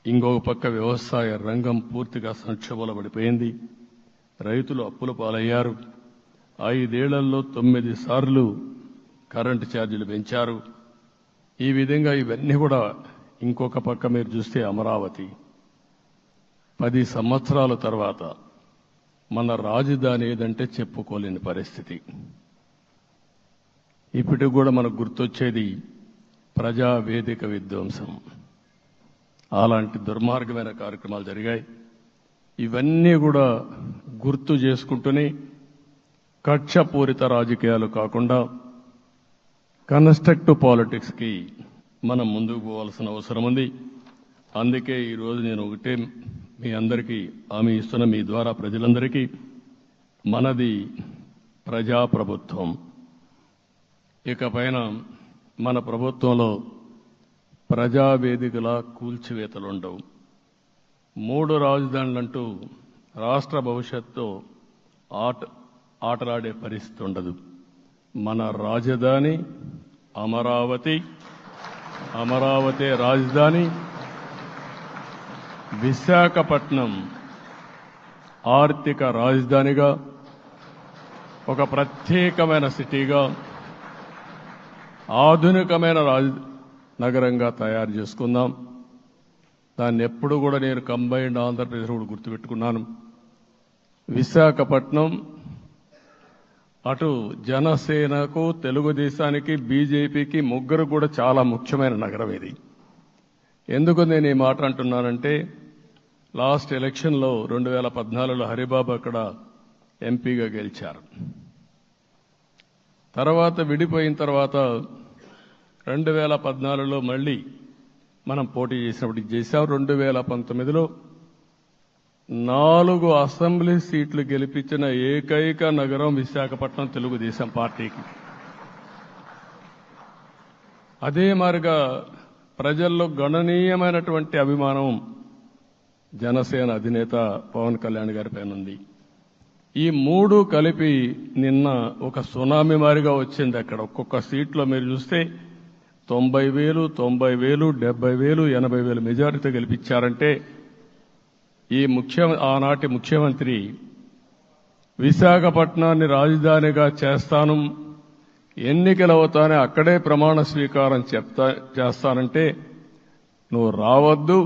ఇంకొక పక్క వ్యవసాయ రంగం పూర్తిగా సంక్షోభంలో పడిపోయింది. రైతులు అప్పుల పాలయ్యారు. 5 ఏళ్లలో 9 సార్లు కరెంటు ఛార్జీలు పెంచారు. ఈ విధంగా ఇవన్నీ కూడా ఇంకొక పక్క మీరు చూస్తే అమరావతి 10 సంవత్సరాల తర్వాత మన రాజధాని ఏదంటే చెప్పుకోలేని పరిస్థితి. ఇప్పటికి కూడా మనకు గుర్తొచ్చేది ప్రజావేదిక విధ్వంసం. అలాంటి దుర్మార్గమైన కార్యక్రమాలు జరిగాయి. ఇవన్నీ కూడా గుర్తు చేసుకుంటూనే కక్షపూరిత రాజకీయాలు కాకుండా కన్స్ట్రక్టివ్ పాలిటిక్స్ కి మనం ముందుకు పోవాల్సిన అవసరం ఉంది. అందుకే ఈరోజు నేను ఒకటే మీ అందరికీ హామీ ఇస్తున్న, మీ ద్వారా ప్రజలందరికీ, మనది ప్రజాప్రభుత్వం. ఇకపైన మన ప్రభుత్వంలో ప్రజావేదికల కూల్చివేతలుండవు. 3 రాజధానులంటూ రాష్ట్ర భవిష్యత్తు ఆటలాడే పరిస్థితి ఉండదు. మన రాజధాని అమరావతి, అమరావతి రాజధాని. విశాఖపట్నం ఆర్థిక రాజధానిగా, ఒక ప్రత్యేకమైన సిటీగా, ఆధునికమైన నగరంగా తయారు చేసుకుందాం. దాన్ని ఎప్పుడు కూడా నేను కంబైన్డ్ ఆంధ్రప్రదేశ్ కూడా గుర్తుపెట్టుకున్నాను. విశాఖపట్నం అటు జనసేనకు, తెలుగుదేశానికి, బీజేపీకి ముగ్గురు కూడా చాలా ముఖ్యమైన నగరం ఇది. ఎందుకు నేను ఈ మాట అంటున్నానంటే, లాస్ట్ ఎలక్షన్లో 2014లో హరిబాబు అక్కడ ఎంపీగా గెలిచారు. తర్వాత విడిపోయిన తర్వాత 2014లో మళ్ళీ మనం పోటీ చేసినప్పుడు చేశాం. 2019లో 4 అసెంబ్లీ సీట్లు గెలిపించిన ఏకైక నగరం విశాఖపట్నం తెలుగుదేశం పార్టీకి. అదే మాదిరిగా ప్రజల్లో గణనీయమైనటువంటి అభిమానం జనసేన అధినేత పవన్ కళ్యాణ్ గారి పైన ఉంది. ఈ 3 కలిపి నిన్న ఒక సునామీ మారిగా వచ్చింది. అక్కడ ఒక్కొక్క సీట్లో మీరు చూస్తే 90,000, 90,000, 70,000, 80,000 మెజారిటీతో గెలిపించారంటే ఆనాటి ముఖ్యమంత్రి విశాఖపట్నాన్ని రాజధానిగా చేస్తాను, ఎన్నికలు అవుతానే అక్కడే ప్రమాణ స్వీకారం చేస్తానంటే నువ్వు రావద్దు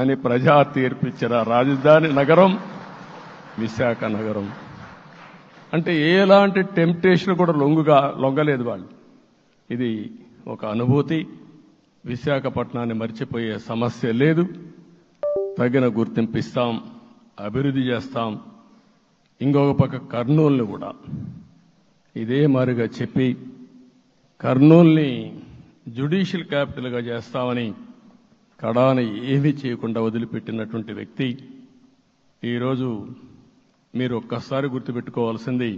అని ప్రజా తీర్పిచ్చిన రాజధాని నగరం విశాఖ నగరం. అంటే ఎలాంటి టెంప్టేషన్ కూడా లొంగలేదు వాళ్ళు. ఇది ఒక అనుభూతి. విశాఖపట్నాన్ని మర్చిపోయే సమస్య లేదు. తగిన గుర్తింపు ఇస్తాం, అభివృద్ధి చేస్తాం. ఇంకొక పక్క కర్నూలుని కూడా ఇదే మాదిరిగా చెప్పి కర్నూలుని జ్యుడిషియల్ క్యాపిటల్గా చేస్తామని కడాన ఏమీ చేయకుండా వదిలిపెట్టినటువంటి వ్యక్తి. ఈరోజు మీరు ఒక్కసారి గుర్తుపెట్టుకోవాల్సింది,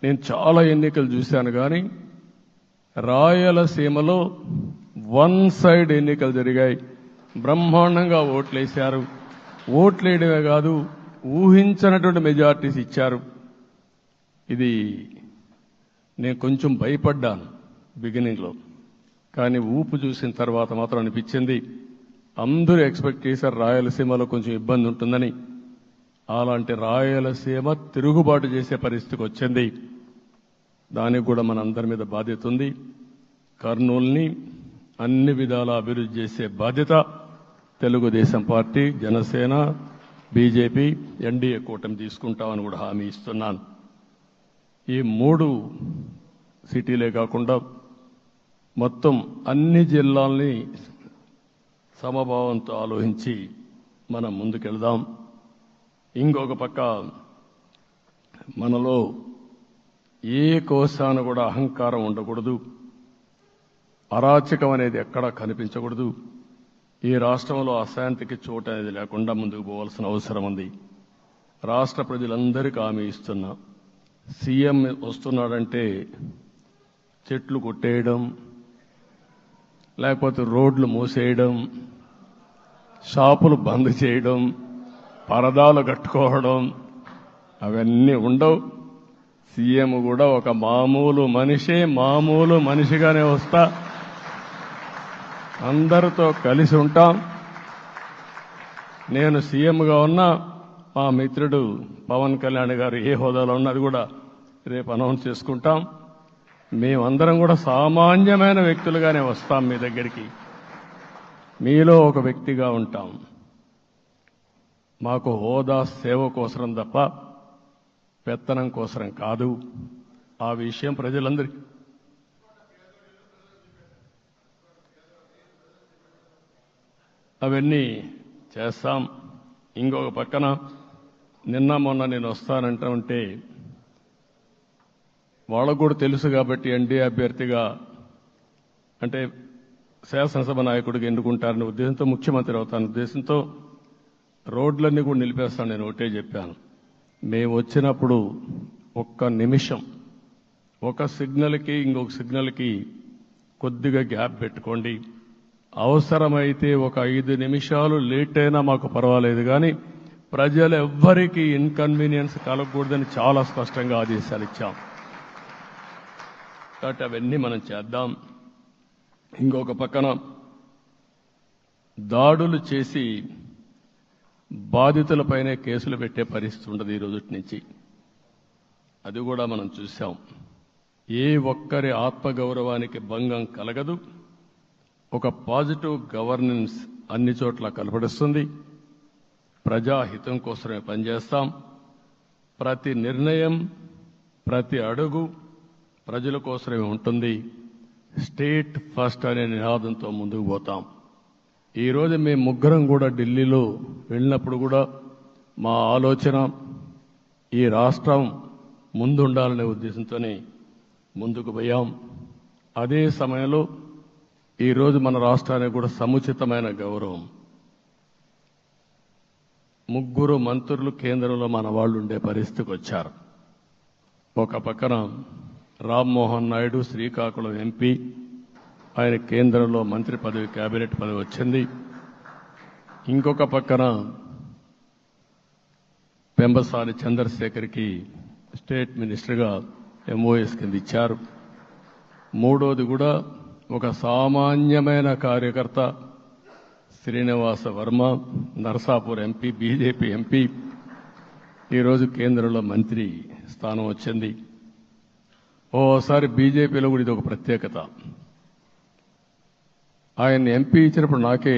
నేను చాలా ఎన్నికలు చూశాను కానీ రాయలసీమలో 1 సైడ్ ఎన్నికలు జరిగాయి. బ్రహ్మాండంగా ఓట్లేశారు. ఓట్లేయడమే కాదు, ఊహించినటువంటి మెజార్టీస్ ఇచ్చారు. ఇది నేను కొంచెం భయపడ్డాను బిగినింగ్లో, కానీ ఊపు చూసిన తర్వాత మాత్రం అనిపించింది అందరూ ఎక్స్పెక్ట్ చేశారు రాయలసీమలో కొంచెం ఇబ్బంది ఉంటుందని. అలాంటి రాయలసీమ తిరుగుబాటు చేసే పరిస్థితికి వచ్చింది. దానికి కూడా మనందరి మీద బాధ్యత ఉంది. కర్నూలుని అన్ని విధాల అభివృద్ధి చేసే బాధ్యత Telugu Desam party, Janasena, BJP, NDA కూటమి తీసుకుంటామని కూడా హామీ ఇస్తున్నాను. ఈ 3 సిటీలే కాకుండా మొత్తం అన్ని జిల్లాల్ని సమభావంతో ఆలోచించి మనం ముందుకెళ్దాం. ఇంకొక పక్క మనలో ఏ కోశాన కూడా అహంకారం ఉండకూడదు, అరాచకం అనేది ఎక్కడా కనిపించకూడదు. ఈ రాష్ట్రంలో అశాంతికి చోటు అనేది లేకుండా ముందుకు పోవాల్సిన అవసరం ఉంది. రాష్ట్ర ప్రజలందరికీ హామీ ఇస్తున్నా, సీఎం వస్తున్నాడంటే చెట్లు కొట్టేయడం, లేకపోతే రోడ్లు మూసేయడం, షాపులు బంద్ చేయడం, పరదాలు కట్టుకోవడం అవన్నీ ఉండవు. సీఎం కూడా ఒక మామూలు మనిషిగానే వస్తా, అందరితో కలిసి ఉంటాం. నేను సీఎంగా ఉన్నా మా మిత్రుడు పవన్ కళ్యాణ్ గారు ఏ హోదాలో ఉన్నది కూడా రేపు అనౌన్స్ చేసుకుంటాం. మేమందరం కూడా సామాన్యమైన వ్యక్తులుగానే వస్తాం మీ దగ్గరికి. మీలో ఒక వ్యక్తిగా ఉంటాం. మాకు హోదా సేవ కోసరం తప్ప పెత్తనం కోసరం కాదు. ఆ విషయం ప్రజలందరికీ అవన్నీ చేస్తాం. ఇంకొక పక్కన నిన్న మొన్న నేను వస్తానంటా ఉంటే వాళ్ళకు కూడా తెలుసు కాబట్టి ఎన్డీఏ అభ్యర్థిగా అంటే శాసనసభ నాయకుడిగా ఎన్నుకుంటారనే ఉద్దేశంతో, ముఖ్యమంత్రి అవుతాను ఉద్దేశంతో రోడ్లన్నీ కూడా నిలిపేస్తాను. నేను ఒకటే చెప్పాను, మేము వచ్చినప్పుడు ఒక్క నిమిషం ఒక సిగ్నల్కి ఇంకొక సిగ్నల్కి కొద్దిగా గ్యాప్ పెట్టుకోండి. అవసరమైతే ఒక 5 నిమిషాలు లేట్ అయినా మాకు పర్వాలేదు, కానీ ప్రజలు ఎవ్వరికీ ఇన్కన్వీనియన్స్ కలగకూడదని చాలా స్పష్టంగా ఆదేశాలు ఇచ్చాం. కాబట్టి అవన్నీ మనం చేద్దాం. ఇంకొక పక్కన దాడులు చేసి బాధితులపైనే కేసులు పెట్టే పరిస్థితి ఉండదు ఈ రోజు నుంచి. అది కూడా మనం చూసాం. ఏ ఒక్కరి ఆత్మగౌరవానికి భంగం కలగదు. ఒక పాజిటివ్ గవర్నెన్స్ అన్ని చోట్ల కనబడుస్తుంది. ప్రజాహితం కోసమే పనిచేస్తాం. ప్రతి నిర్ణయం, ప్రతి అడుగు ప్రజల కోసమే ఉంటుంది. స్టేట్ ఫస్ట్ అనే నినాదంతో ముందుకు పోతాం. ఈరోజు మేము ముగ్గురం కూడా ఢిల్లీలో వెళ్ళినప్పుడు కూడా మా ఆలోచన ఈ రాష్ట్రం ముందుండాలనే ఉద్దేశంతోనే ముందుకు పోయాం. అదే సమయంలో ఈరోజు మన రాష్ట్రానికి కూడా సముచితమైన గౌరవం. 3 మంత్రులు కేంద్రంలో మన వాళ్ళు ఉండే పరిస్థితికి వచ్చారు. ఒక పక్కన రామ్మోహన్ నాయుడు శ్రీకాకుళం ఎంపీ, ఆయన కేంద్రంలో మంత్రి పదవి, కేబినెట్ పదవి వచ్చింది. ఇంకొక పక్కన పెంబసాని చంద్రశేఖర్కి స్టేట్ మినిస్టర్గా ఎంఓఎస్ కింద ఇచ్చారు. మూడోది కూడా ఒక సామాన్యమైన కార్యకర్త Srinivasa Varma, Narasapur MP, BJP MP, ఈరోజు కేంద్రంలో మంత్రి స్థానం వచ్చింది. ఓసారి బీజేపీలో కూడా ఇది ఒక ప్రత్యేకత. ఆయన ఎంపీ ఇచ్చినప్పుడు నాకే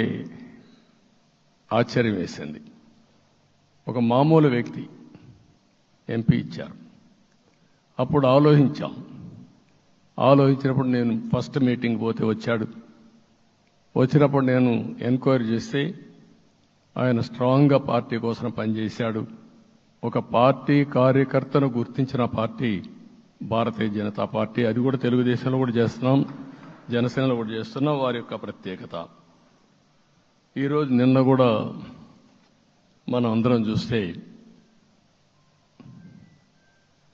ఆశ్చర్యం వేసింది. ఒక మామూలు వ్యక్తి ఎంపీ ఇచ్చారు. అప్పుడు ఆలోచించినప్పుడు నేను ఫస్ట్ మీటింగ్ పోతే వచ్చాడు. వచ్చినప్పుడు నేను ఎంక్వైరీ చేస్తే ఆయన స్ట్రాంగ్గా పార్టీ కోసం పనిచేశాడు. ఒక పార్టీ కార్యకర్తను గుర్తించిన పార్టీ భారతీయ జనతా పార్టీ. అది కూడా తెలుగుదేశంలో కూడా చేస్తున్నాం, జనసేనలో కూడా చేస్తున్నాం. వారి యొక్క ప్రత్యేకత. ఈరోజు నిన్న కూడా మనం అందరం చూస్తే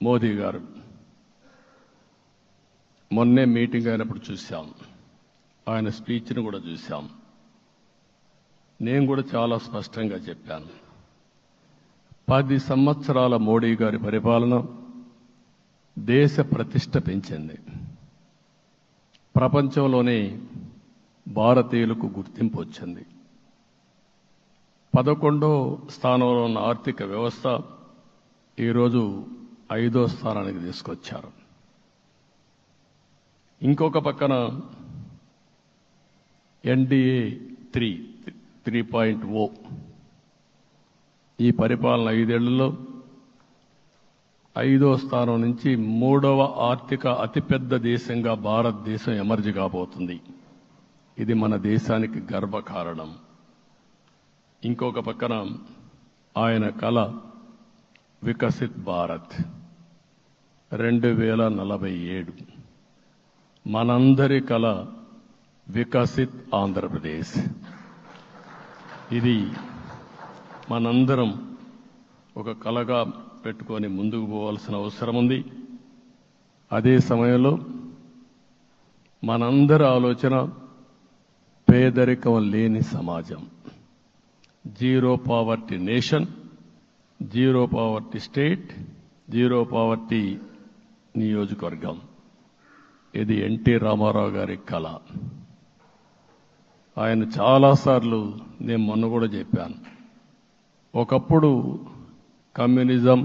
మోదీ గారు మొన్నే మీటింగ్ అయినప్పుడు చూశాం. ఆయన స్పీచ్ను కూడా చూశాం. నేను కూడా చాలా స్పష్టంగా చెప్పాను, 10 సంవత్సరాల మోడీ గారి పరిపాలన దేశ ప్రతిష్ట పెంచింది. ప్రపంచంలోనే భారతీయులకు గుర్తింపు వచ్చింది. 11వ స్థానంలో ఉన్న ఆర్థిక వ్యవస్థ ఈరోజు 5వ స్థానానికి తీసుకొచ్చారు. ఇంకొక పక్కన ఎన్డీఏ 3.0 ఈ పరిపాలన 5 ఏళ్లలో 5వ స్థానం నుంచి 3వ ఆర్థిక అతిపెద్ద దేశంగా భారతదేశం ఎమర్జ్ కాబోతుంది. ఇది మన దేశానికి గర్వకారణం. ఇంకొక పక్కన ఆయన కల వికసిత్ భారత్ 2047, మనందరి కల వికసిత్ ఆంధ్రప్రదేశ్. ఇది మనందరం ఒక కలగా పెట్టుకొని ముందుకు పోవాల్సిన అవసరం ఉంది. అదే సమయంలో మనందరి ఆలోచన పేదరికం లేని సమాజం, zero poverty nation, zero poverty state, zero poverty నియోజకవర్గం. ఇది ఎన్టీ రామారావు గారి కళ. ఆయన చాలాసార్లు, నేను మొన్న కూడా చెప్పాను, ఒకప్పుడు కమ్యూనిజం,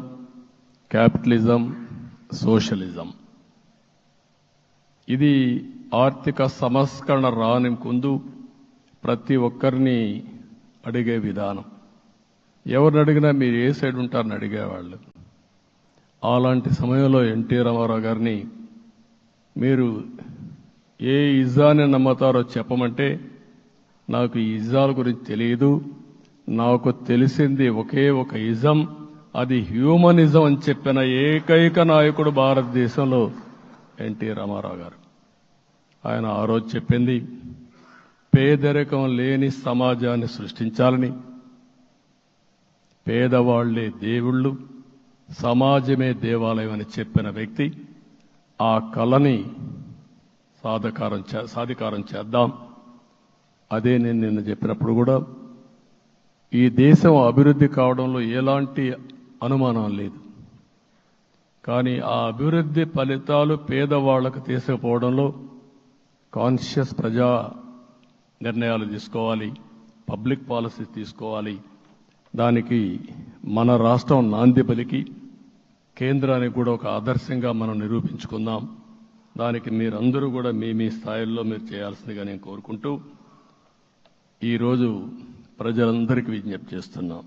క్యాపిటలిజం, సోషలిజం ఇది ఆర్థిక సంస్కరణ రాని ముందు ప్రతి ఒక్కరిని అడిగే విధానం. ఎవరిని అడిగినా మీరు ఏ సైడ్ ఉంటారని అడిగేవాళ్ళు. అలాంటి సమయంలో ఎన్టీ రామారావు గారిని మీరు ఏ ఇజాన్ని నమ్ముతారో చెప్పమంటే నాకు ఈ ఇజాల గురించి తెలియదు, నాకు తెలిసింది ఒకే ఒక ఇజం, అది హ్యూమనిజం అని చెప్పిన ఏకైక నాయకుడు భారతదేశంలో ఎన్టీ రామారావు గారు. ఆయన ఆ రోజు చెప్పింది పేదరికం లేని సమాజాన్ని సృష్టించాలని, పేదవాళ్లే దేవుళ్ళు, సమాజమే దేవాలయం అని చెప్పిన వ్యక్తి. ఆ కళని సాధికారం చేద్దాం. అదే నేను నిన్న చెప్పినప్పుడు కూడా ఈ దేశం అభివృద్ధి కావడంలో ఎలాంటి అనుమానం లేదు. కానీ ఆ అభివృద్ధి ఫలితాలు పేదవాళ్లకు తీసుకుపోవడంలో కాన్షియస్ ప్రజా నిర్ణయాలు తీసుకోవాలి, పబ్లిక్ పాలసీ తీసుకోవాలి. దానికి మన రాష్ట్రం నాంది పలికి కేంద్రానికి కూడా ఒక ఆదర్శంగా మనం నిరూపించుకుందాం. దానికి మీరందరూ కూడా మీ స్థాయిల్లో మీరు చేయాల్సిందిగా నేను కోరుకుంటూ ఈరోజు ప్రజలందరికీ విజ్ఞప్తి చేస్తున్నాం.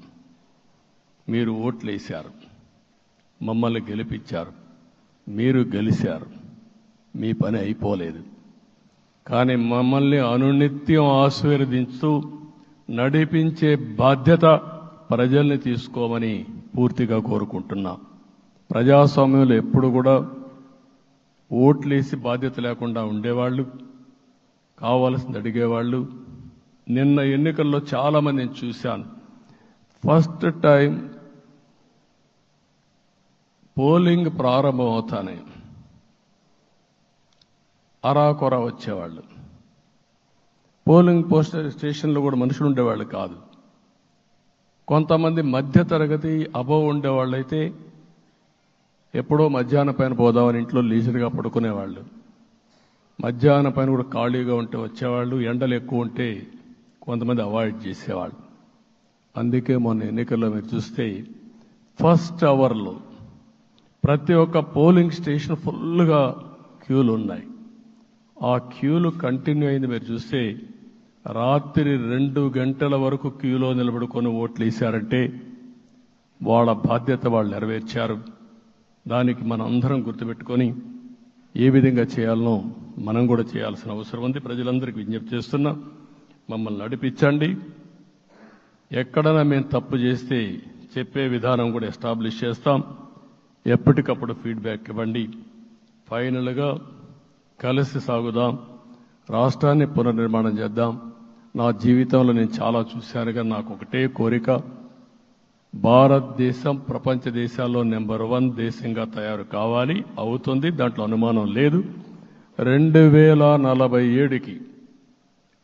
మీరు ఓట్లేశారు, మమ్మల్ని గెలిపించారు, మీరు గెలిచారు, మీ పని అయిపోలేదు. కానీ మమ్మల్ని అనునిత్యం ఆశీర్వదించుతూ నడిపించే బాధ్యత ప్రజల్ని తీసుకోమని పూర్తిగా కోరుకుంటున్నా. ప్రజాస్వామ్యంలో ఎప్పుడు కూడా ఓట్లేసి బాధ్యత లేకుండా ఉండేవాళ్ళు, కావాల్సింది అడిగేవాళ్ళు. నిన్న ఎన్నికల్లో చాలా మందిని చూశాను. ఫస్ట్ టైం పోలింగ్ ప్రారంభం అవుతానే అరాకొర వచ్చేవాళ్ళు. పోలింగ్ స్టేషన్లో కూడా మనుషులు ఉండేవాళ్ళు కాదు. కొంతమంది మధ్య తరగతి అబవ్ ఉండేవాళ్ళైతే ఎప్పుడో మధ్యాహ్నం పైన పోదామని ఇంట్లో లీజర్గా పడుకునేవాళ్ళు. మధ్యాహ్నం పైన కూడా ఖాళీగా ఉంటే వచ్చేవాళ్ళు. ఎండలు ఎక్కువ ఉంటే కొంతమంది అవాయిడ్ చేసేవాళ్ళు. అందుకే మొన్న ఎన్నికల్లో మీరు చూస్తే ఫస్ట్ అవర్లో ప్రతి ఒక్క పోలింగ్ స్టేషన్ ఫుల్గా క్యూలు ఉన్నాయి. ఆ క్యూలు కంటిన్యూ అయింది. మీరు చూస్తే రాత్రి 2 గంటల వరకు క్యూలో నిలబడుకొని ఓట్లు వేశారంటే వాళ్ళ బాధ్యత వాళ్ళు నెరవేర్చారు. దానికి మనం అందరం గుర్తుపెట్టుకొని ఏ విధంగా చేయాలనో మనం కూడా చేయాల్సిన అవసరం ఉంది. ప్రజలందరికీ విజ్ఞప్తి చేస్తున్నా, మమ్మల్ని నడిపించండి. ఎక్కడైనా మేము తప్పు చేస్తే చెప్పే విధానం కూడా ఎస్టాబ్లిష్ చేస్తాం. ఎప్పటికప్పుడు ఫీడ్బ్యాక్ ఇవ్వండి. ఫైనల్గా కలిసి సాగుదాం, రాష్ట్రాన్ని పునర్నిర్మాణం చేద్దాం. నా జీవితంలో నేను చాలా చూశానుగా నాకు ఒకటే కోరిక, భారతదేశం ప్రపంచ దేశాల్లో నెంబర్ 1 దేశంగా తయారు కావాలి. అవుతుంది, దాంట్లో అనుమానం లేదు. 2047కి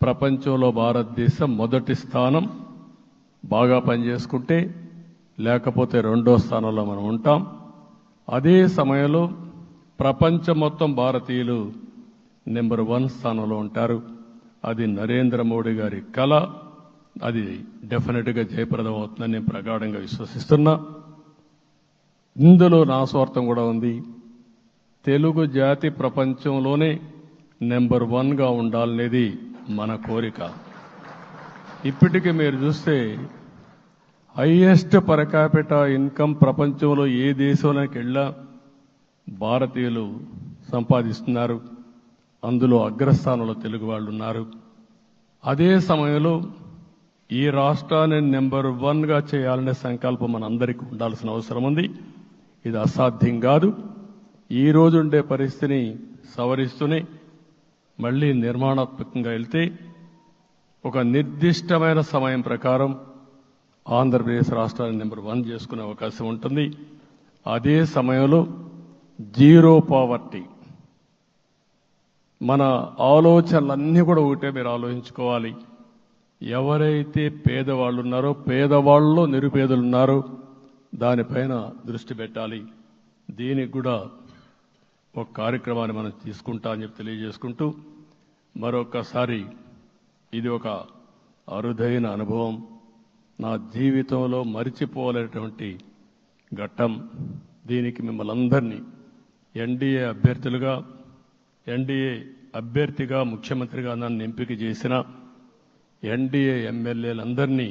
ప్రపంచంలో భారతదేశం మొదటి స్థానం బాగా పనిచేసుకుంటే, లేకపోతే 2వ స్థానంలో మనం ఉంటాం. అదే సమయంలో ప్రపంచం మొత్తం భారతీయులు నెంబర్ 1 స్థానంలో ఉంటారు. అది నరేంద్ర మోడీ గారి కళ. అది డెఫినెట్గా జయప్రదం అవుతుందని నేను ప్రగాఢంగా విశ్వసిస్తున్నా. ఇందులో నా స్వార్థం కూడా ఉంది. తెలుగు జాతి ప్రపంచంలోనే నెంబర్ 1గా ఉండాలనేది మన కోరిక. ఇప్పటికీ మీరు చూస్తే హైయెస్ట్ పర్ క్యాపిటా ఇన్కమ్ ప్రపంచంలో ఏ దేశంలోకి వెళ్ళా భారతీయులు సంపాదిస్తున్నారు. అందులో అగ్రస్థానంలో తెలుగు వాళ్ళు ఉన్నారు. అదే సమయంలో ఈ రాష్ట్రాన్ని నెంబర్ 1గా చేయాలనే సంకల్పం మనందరికీ ఉండాల్సిన అవసరం ఉంది. ఇది అసాధ్యం కాదు. ఈ రోజు ఉండే పరిస్థితిని సవరిస్తూనే మళ్ళీ నిర్మాణాత్మకంగా వెళ్తే ఒక నిర్దిష్టమైన సమయం ప్రకారం ఆంధ్రప్రదేశ్ రాష్ట్రాన్ని నెంబర్ 1 చేసుకునే అవకాశం ఉంటుంది. అదే సమయంలో జీరో పావర్టీ. మన ఆలోచనలన్నీ కూడా ఒకటే మీరు ఆలోచించుకోవాలి. ఎవరైతే పేదవాళ్ళు ఉన్నారో, పేదవాళ్ళలో నిరుపేదలు ఉన్నారో దానిపైన దృష్టి పెట్టాలి. దీనికి కూడా ఒక కార్యక్రమాన్ని మనం తీసుకుంటామని చెప్పి తెలియజేసుకుంటూ మరొకసారి ఇది ఒక అరుదైన అనుభవం. నా జీవితంలో మరిచిపోలేనటువంటి ఘట్టం. దీనికి మిమ్మల్ని అందరినీ ఎన్డీఏ అభ్యర్థిగా ముఖ్యమంత్రిగా నన్ను ఎంపిక చేసిన ఎన్డీఏ ఎమ్మెల్యేలందరినీ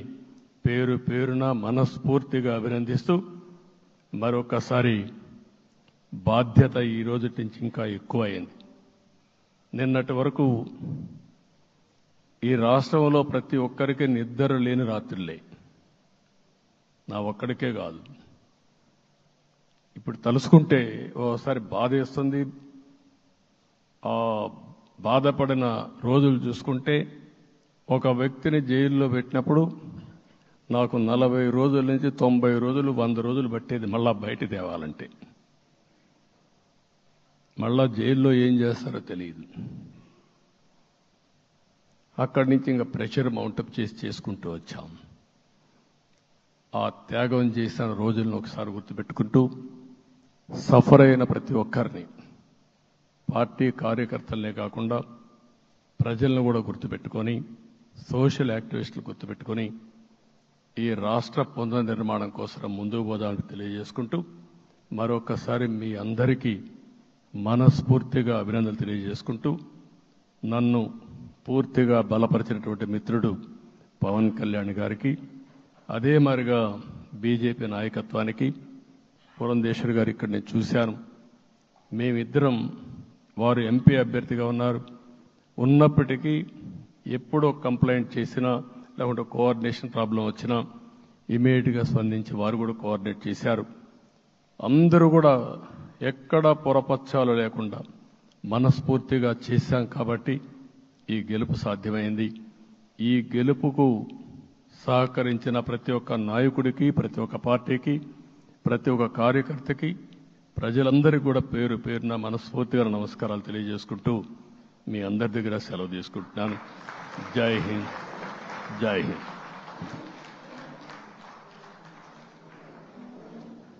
పేరు పేరున మనస్ఫూర్తిగా అభినందిస్తూ మరొకసారి బాధ్యత ఈ రోజు నుంచి ఇంకా ఎక్కువైంది. నిన్నటి వరకు ఈ రాష్ట్రంలో ప్రతి ఒక్కరికి నిద్ర లేని రాత్రులే, నా ఒక్కడికే కాదు. ఇప్పుడు తలుసుకుంటే ఓసారి బాధేస్తుంది. ఆ బాధపడిన రోజులు చూసుకుంటే ఒక వ్యక్తిని జైల్లో పెట్టినప్పుడు నాకు 40 రోజుల నుంచి 90 రోజులు 100 రోజులు పట్టేది మళ్ళా బయట తేవాలంటే. మళ్ళా జైల్లో ఏం చేస్తారో తెలియదు. అక్కడి నుంచి ఇంకా ప్రెషర్ మౌంటప్ చేసుకుంటూ వచ్చాం. ఆ త్యాగం చేసిన రోజులను ఒకసారి గుర్తుపెట్టుకుంటూ సఫర్ అయిన ప్రతి ఒక్కరిని, పార్టీ కార్యకర్తలనే కాకుండా ప్రజలను కూడా గుర్తుపెట్టుకొని, సోషల్ యాక్టివిస్టులు గుర్తుపెట్టుకొని ఈ రాష్ట్ర పునర్నిర్మాణం కోసం ముందుకు పోదామని తెలియజేసుకుంటూ మరొకసారి మీ అందరికీ మనస్ఫూర్తిగా అభినందనలు తెలియజేసుకుంటూ నన్ను పూర్తిగా బలపరిచినటువంటి మిత్రుడు పవన్ కళ్యాణ్ గారికి, అదే మాదిరిగా బీజేపీ నాయకత్వానికి, పురంధేశ్వర్ గారు ఇక్కడ నేను చూశాను. మేమిద్దరం, వారు ఎంపీ అభ్యర్థిగా ఉన్నప్పటికీ ఎప్పుడో కంప్లైంట్ చేసినా లేకుంటే కోఆర్డినేషన్ ప్రాబ్లం వచ్చినా ఇమీడియట్గా స్పందించి వారు కూడా కోఆర్డినేట్ చేశారు. అందరూ కూడా ఎక్కడా పొరపచ్చాలు లేకుండా మనస్ఫూర్తిగా చేశాం కాబట్టి ఈ గెలుపు సాధ్యమైంది. ఈ గెలుపుకు సహకరించిన ప్రతి ఒక్క నాయకుడికి, ప్రతి ఒక్క పార్టీకి, ప్రతి ఒక్క కార్యకర్తకి, ప్రజలందరికీ కూడా పేరు పేరున మనస్ఫూర్తిగా నమస్కారాలు తెలియజేసుకుంటూ మీ అందరి దగ్గర సెలవు తీసుకుంటున్నాను. జై హింద్, జై హింద్.